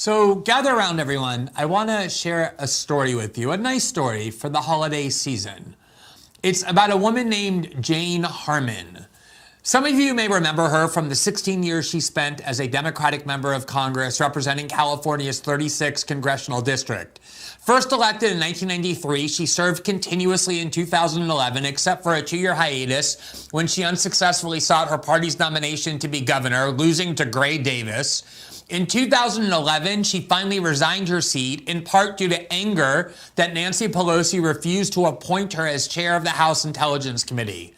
So gather around, everyone. I want to share a story with you, a nice story for the holiday season. It's about a woman named Jane Harman. Some of you may remember her from the 16 years she spent as a Democratic member of Congress representing California's 36th congressional district. First elected in 1993, she served continuously in 2011, except for a 2-year hiatus when she unsuccessfully sought her party's nomination to be governor, losing to Gray Davis. In 2011, she finally resigned her seat, in part due to anger that Nancy Pelosi refused to appoint her as chair of the House Intelligence Committee.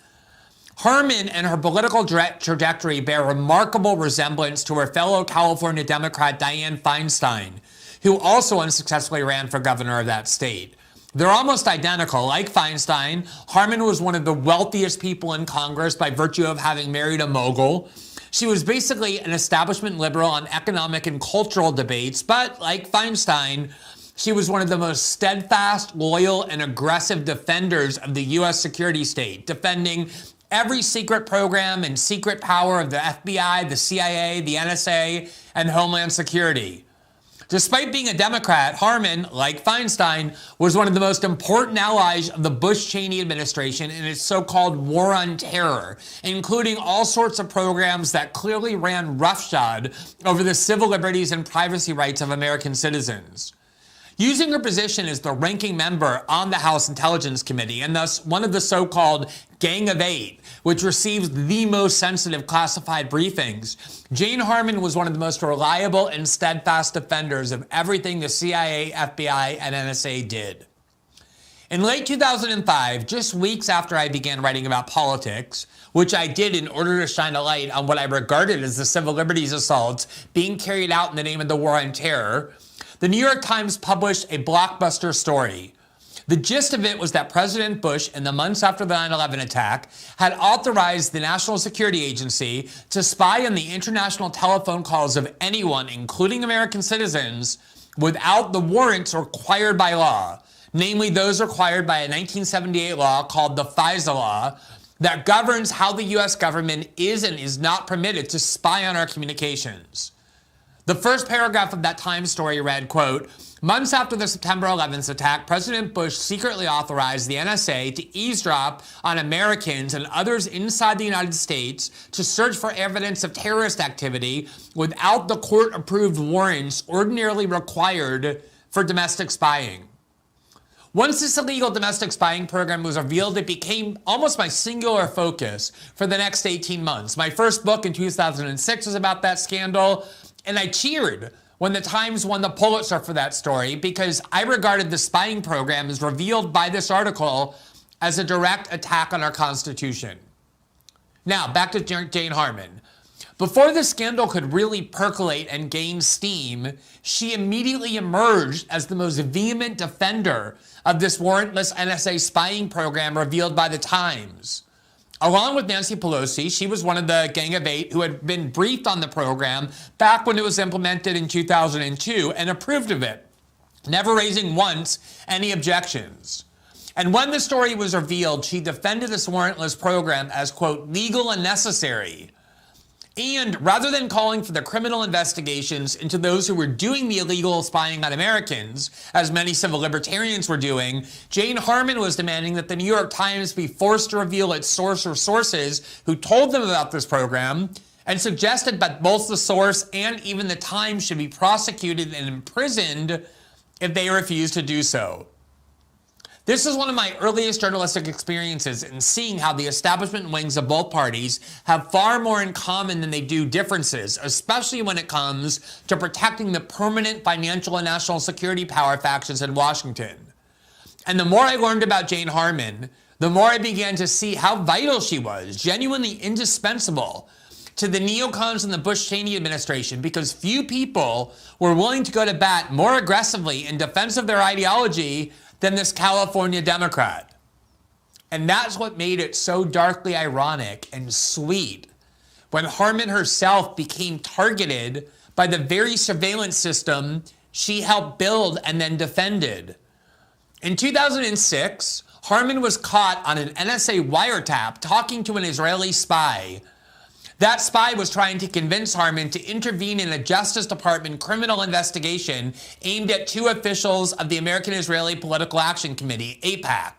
Harman and her political trajectory bear remarkable resemblance to her fellow California Democrat Dianne Feinstein, who also unsuccessfully ran for governor of that state. They're almost identical. Like Feinstein, Harman was one of the wealthiest people in Congress by virtue of having married a mogul. She was basically an establishment liberal on economic and cultural debates, but like Feinstein, she was one of the most steadfast, loyal, and aggressive defenders of the U.S. security state, defending every secret program and secret power of the FBI, the CIA, the NSA, and Homeland Security. Despite being a Democrat, Harman, like Feinstein, was one of the most important allies of the Bush-Cheney administration in its so-called war on terror, including all sorts of programs that clearly ran roughshod over the civil liberties and privacy rights of American citizens. Using her position as the ranking member on the House Intelligence Committee, and thus one of the so-called Gang of Eight, which receives the most sensitive classified briefings, Jane Harman was one of the most reliable and steadfast defenders of everything the CIA, FBI, and NSA did. In late 2005, just weeks after I began writing about politics, which I did in order to shine a light on what I regarded as the civil liberties assaults being carried out in the name of the war on terror, the New York Times published a blockbuster story. The gist of it was that President Bush, in the months after the 9/11 attack, had authorized the National Security Agency to spy on the international telephone calls of anyone, including American citizens, without the warrants required by law, namely those required by a 1978 law called the FISA Law, that governs how the U.S. government is and is not permitted to spy on our communications. The first paragraph of that Times story read, quote, "Months after the September 11th attack, President Bush secretly authorized the NSA to eavesdrop on Americans and others inside the United States to search for evidence of terrorist activity without the court-approved warrants ordinarily required for domestic spying." Once this illegal domestic spying program was revealed, it became almost my singular focus for the next 18 months. My first book in 2006 was about that scandal, and I cheered when the Times won the Pulitzer for that story because I regarded the spying program as revealed by this article as a direct attack on our Constitution. Now, back to Jane Harman. Before the scandal could really percolate and gain steam, she immediately emerged as the most vehement defender of this warrantless NSA spying program revealed by the Times. Along with Nancy Pelosi, she was one of the Gang of Eight who had been briefed on the program back when it was implemented in 2002 and approved of it, never raising once any objections. And when the story was revealed, she defended this warrantless program as, quote, legal and necessary. And rather than calling for the criminal investigations into those who were doing the illegal spying on Americans, as many civil libertarians were doing, Jane Harman was demanding that the New York Times be forced to reveal its source or sources who told them about this program, and suggested that both the source and even the Times should be prosecuted and imprisoned if they refused to do so. This is one of my earliest journalistic experiences in seeing how the establishment wings of both parties have far more in common than they do differences, especially when it comes to protecting the permanent financial and national security power factions in Washington. And the more I learned about Jane Harman, the more I began to see how vital she was, genuinely indispensable to the neocons in the Bush-Cheney administration, because few people were willing to go to bat more aggressively in defense of their ideology than this California Democrat. And that's what made it so darkly ironic and sweet when Harman herself became targeted by the very surveillance system she helped build and then defended. In 2006, Harman was caught on an NSA wiretap talking to an Israeli spy. That spy was trying to convince Harman to intervene in a Justice Department criminal investigation aimed at two officials of the American-Israeli Political Action Committee, AIPAC.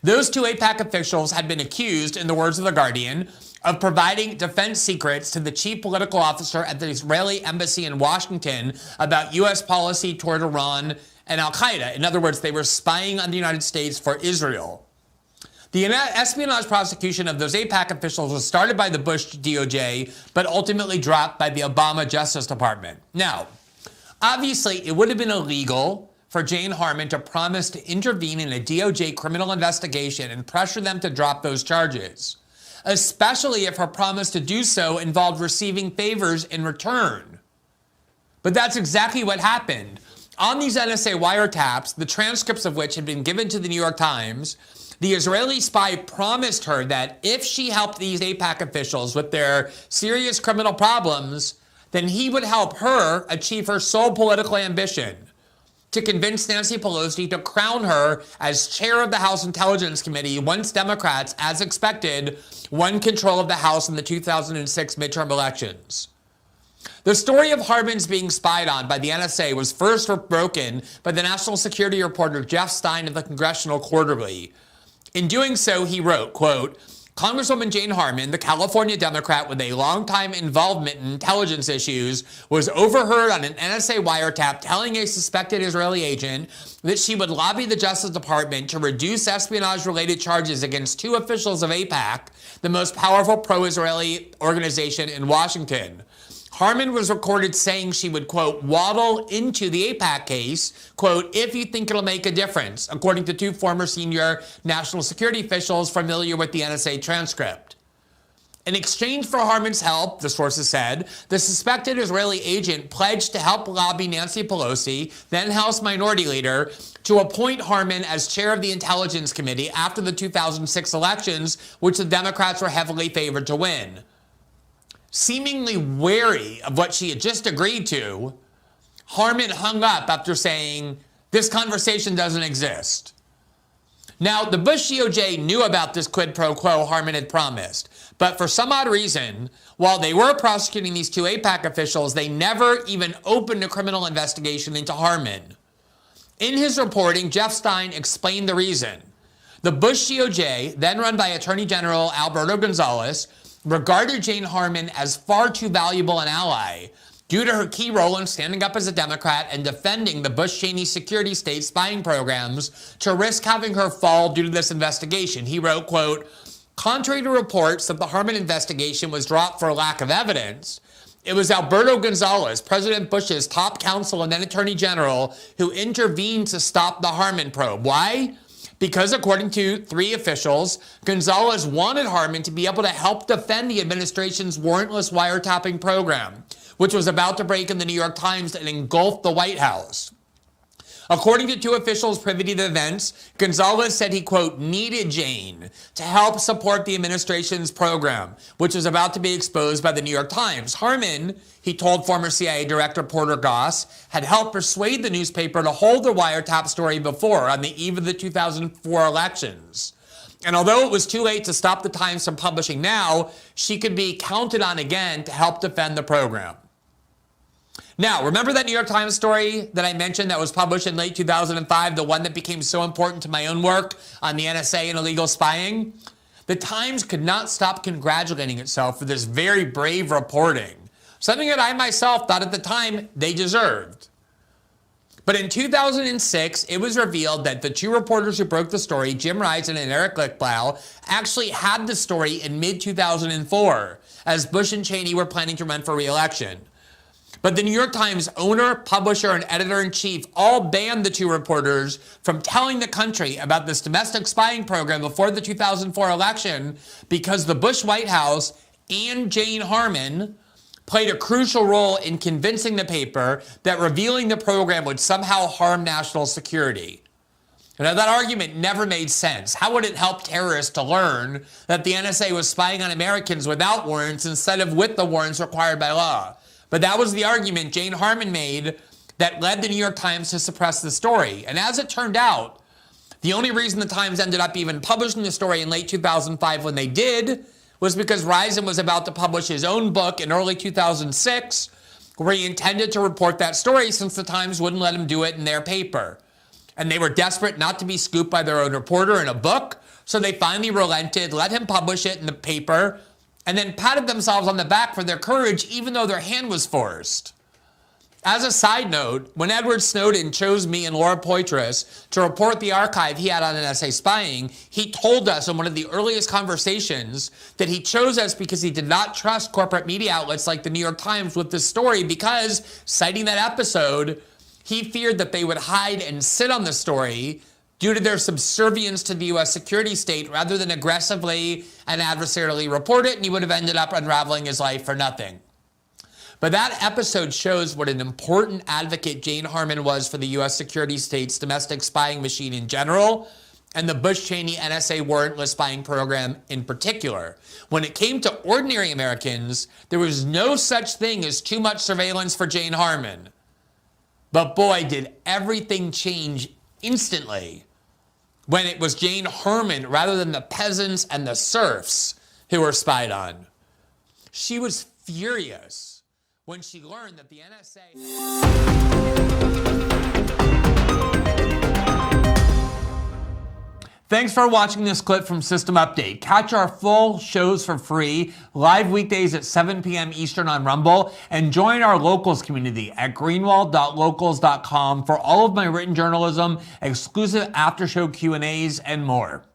Those two AIPAC officials had been accused, in the words of The Guardian, of providing defense secrets to the chief political officer at the Israeli embassy in Washington about U.S. policy toward Iran and al-Qaeda. In other words, they were spying on the United States for Israel. The espionage prosecution of those AIPAC officials was started by the Bush DOJ, but ultimately dropped by the Obama Justice Department. Now, obviously, it would have been illegal for Jane Harman to promise to intervene in a DOJ criminal investigation and pressure them to drop those charges, especially if her promise to do so involved receiving favors in return. But that's exactly what happened. On these NSA wiretaps, the transcripts of which had been given to the New York Times, the Israeli spy promised her that if she helped these AIPAC officials with their serious criminal problems, then he would help her achieve her sole political ambition, to convince Nancy Pelosi to crown her as chair of the House Intelligence Committee once Democrats, as expected, won control of the House in the 2006 midterm elections. The story of Harman's being spied on by the NSA was first broken by the national security reporter Jeff Stein of the Congressional Quarterly. In doing so, he wrote, quote, Congresswoman Jane Harman, the California Democrat with a longtime involvement in intelligence issues, was overheard on an NSA wiretap telling a suspected Israeli agent that she would lobby the Justice Department to reduce espionage-related charges against two officials of AIPAC, the most powerful pro-Israeli organization in Washington. Harman was recorded saying she would, quote, waddle into the AIPAC case, quote, if you think it'll make a difference, according to two former senior national security officials familiar with the NSA transcript. In exchange for Harman's help, the sources said, the suspected Israeli agent pledged to help lobby Nancy Pelosi, then House Minority Leader, to appoint Harman as chair of the Intelligence Committee after the 2006 elections, which the Democrats were heavily favored to win. Seemingly wary of what she had just agreed to, Harman hung up after saying, this conversation doesn't exist. Now, the Bush DOJ knew about this quid pro quo Harman had promised, but for some odd reason, while they were prosecuting these two AIPAC officials, they never even opened a criminal investigation into Harman. In his reporting, Jeff Stein explained the reason. The Bush DOJ, then run by Attorney General Alberto Gonzales, regarded Jane Harman as far too valuable an ally due to her key role in standing up as a Democrat and defending the Bush-Cheney security state spying programs to risk having her fall due to this investigation. He wrote, quote, contrary to reports that the Harman investigation was dropped for lack of evidence, it was Alberto Gonzales, President Bush's top counsel and then Attorney General, who intervened to stop the Harman probe. Why? Because according to three officials, Gonzales wanted Harman to be able to help defend the administration's warrantless wiretapping program, which was about to break in the New York Times and engulf the White House. According to two officials privy to the events, Gonzales said he, quote, needed Jane to help support the administration's program, which was about to be exposed by the New York Times. Harman, he told former CIA Director Porter Goss, had helped persuade the newspaper to hold the wiretap story before on the eve of the 2004 elections. And although it was too late to stop the Times from publishing now, she could be counted on again to help defend the program. Now, remember that New York Times story that I mentioned that was published in late 2005, the one that became so important to my own work on the NSA and illegal spying? The Times could not stop congratulating itself for this very brave reporting, something that I myself thought at the time they deserved. But in 2006, it was revealed that the two reporters who broke the story, Jim Risen and Eric Lichtblau, actually had the story in mid-2004, as Bush and Cheney were planning to run for re-election. But the New York Times owner, publisher, and editor-in-chief all banned the two reporters from telling the country about this domestic spying program before the 2004 election because the Bush White House and Jane Harman played a crucial role in convincing the paper that revealing the program would somehow harm national security. Now, that argument never made sense. How would it help terrorists to learn that the NSA was spying on Americans without warrants instead of with the warrants required by law? But that was the argument Jane Harman made that led the New York Times to suppress the story. And as it turned out, the only reason the Times ended up even publishing the story in late 2005 when they did was because Risen was about to publish his own book in early 2006, where he intended to report that story since the Times wouldn't let him do it in their paper. And they were desperate not to be scooped by their own reporter in a book, so they finally relented, let him publish it in the paper, and then patted themselves on the back for their courage even though their hand was forced. As a side note, when Edward Snowden chose me and Laura Poitras to report the archive he had on NSA spying, he told us in one of the earliest conversations that he chose us because he did not trust corporate media outlets like the New York Times with this story because, citing that episode, he feared that they would hide and sit on the story due to their subservience to the U.S. security state rather than aggressively and adversarially report it, and he would have ended up unraveling his life for nothing. But that episode shows what an important advocate Jane Harman was for the U.S. security state's domestic spying machine in general, and the Bush-Cheney NSA warrantless spying program in particular. When it came to ordinary Americans, there was no such thing as too much surveillance for Jane Harman. But boy, did everything change instantly when it was Jane Harman rather than the peasants and the serfs who were spied on. She was furious when she learned that the NSA... Thanks for watching this clip from System Update. Catch our full shows for free, live weekdays at 7 p.m. Eastern on Rumble, and join our locals community at greenwald.locals.com for all of my written journalism, exclusive after-show Q&As, and more.